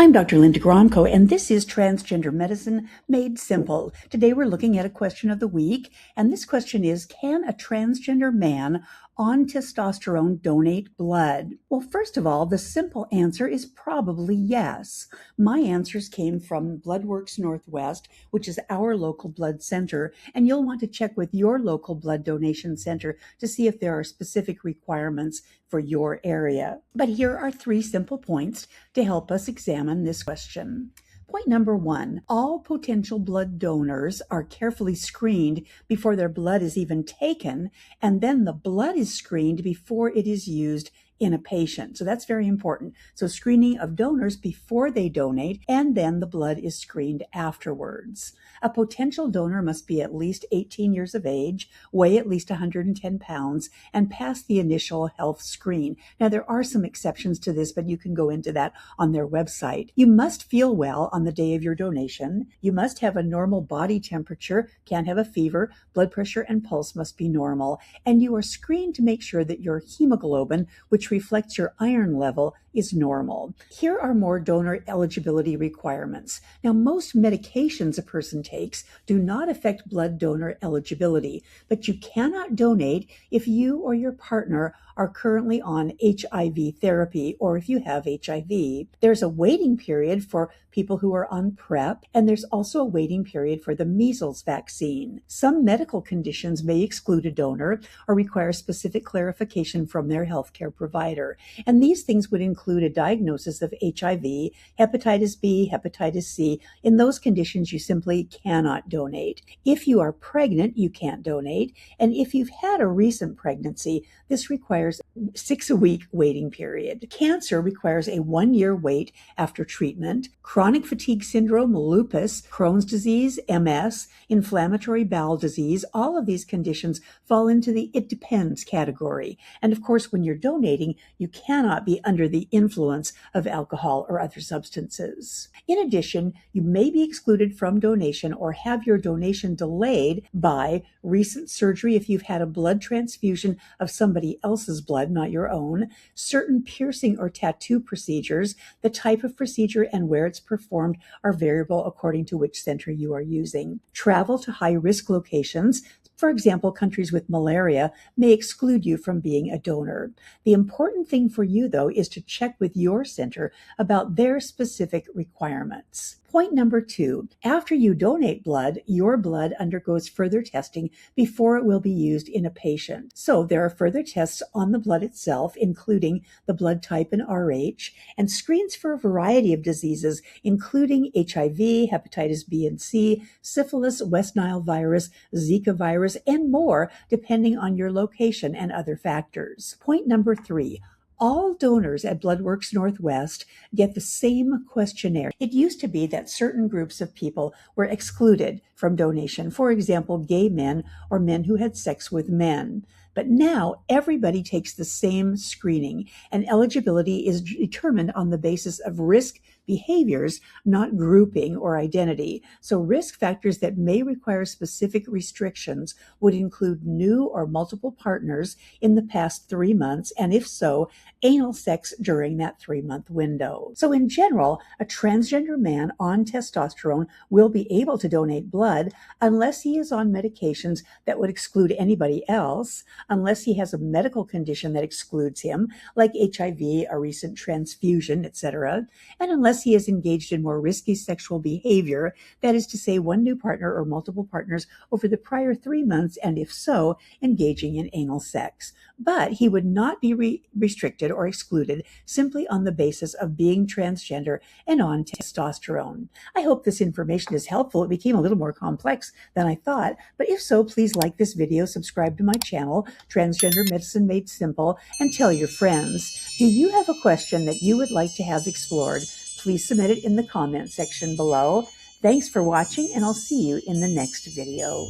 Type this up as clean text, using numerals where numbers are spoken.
I'm Dr. Linda Gromko, and this is Transgender Medicine Made Simple. Today we're looking at a question of the week, and this question is, can a transgender man on testosterone donate blood? Well, first of all, the simple answer is probably yes. My answers came from BloodWorks Northwest, which is our local blood center, and you'll want to check with your local blood donation center to see if there are specific requirements for your area. But here are 3 simple points to help us examine this question. Point number 1, all potential blood donors are carefully screened before their blood is even taken, and then the blood is screened before it is used in a patient. So that's very important. So screening of donors before they donate, and then the blood is screened afterwards. A potential donor must be at least 18 years of age, weigh at least 110 pounds, and pass the initial health screen. Now, there are some exceptions to this, but you can go into that on their website. You must feel well on the day of your donation. You must have a normal body temperature, can't have a fever, blood pressure and pulse must be normal, and you are screened to make sure that your hemoglobin, which reflects your iron level, is normal. Here are more donor eligibility requirements. Now, most medications a person takes do not affect blood donor eligibility, but you cannot donate if you or your partner are currently on HIV therapy or if you have HIV. There's a waiting period for people who are on PrEP, and there's also a waiting period for the measles vaccine. Some medical conditions may exclude a donor or require specific clarification from their healthcare provider. And these things would include a diagnosis of HIV, hepatitis B, hepatitis C. In those conditions, you simply cannot donate. If you are pregnant, you can't donate. And if you've had a recent pregnancy, this requires a 6-week waiting period. Cancer requires a 1-year wait after treatment. Chronic fatigue syndrome, lupus, Crohn's disease, MS, inflammatory bowel disease, all of these conditions fall into the it depends category. And of course, when you're donating, you cannot be under the influence of alcohol or other substances. In addition, you may be excluded from donation or have your donation delayed by recent surgery if you've had a blood transfusion of somebody else's blood, not your own, certain piercing or tattoo procedures. The type of procedure and where it's performed are variable according to which center you are using. Travel to high-risk locations, for example, countries with malaria, may exclude you from being a donor. The important thing for you, though, is to check with your center about their specific requirements. Point number 2, after you donate blood, your blood undergoes further testing before it will be used in a patient. So there are further tests on the blood itself, including the blood type and RH, and screens for a variety of diseases, including HIV, hepatitis B and C, syphilis, West Nile virus, Zika virus, and more, depending on your location and other factors. Point number 3, all donors at BloodWorks Northwest get the same questionnaire. It used to be that certain groups of people were excluded from donation, for example, gay men or men who had sex with men. But now everybody takes the same screening, and eligibility is determined on the basis of risk behaviors, not grouping or identity. So risk factors that may require specific restrictions would include new or multiple partners in the past 3 months, and if so, anal sex during that 3-month window. So in general, a transgender man on testosterone will be able to donate blood unless he is on medications that would exclude anybody else, unless he has a medical condition that excludes him, like HIV, a recent transfusion, etc., and unless he is engaged in more risky sexual behavior, that is to say, one new partner or multiple partners over the prior 3 months, and if so, engaging in anal sex. But he would not be restricted or excluded simply on the basis of being transgender and on testosterone. I hope this information is helpful. It became a little more complex than I thought, but if so, please like this video, subscribe to my channel, Transgender Medicine Made Simple, and tell your friends. Do you have a question that you would like to have explored? Please submit it in the comment section below. Thanks for watching, and I'll see you in the next video.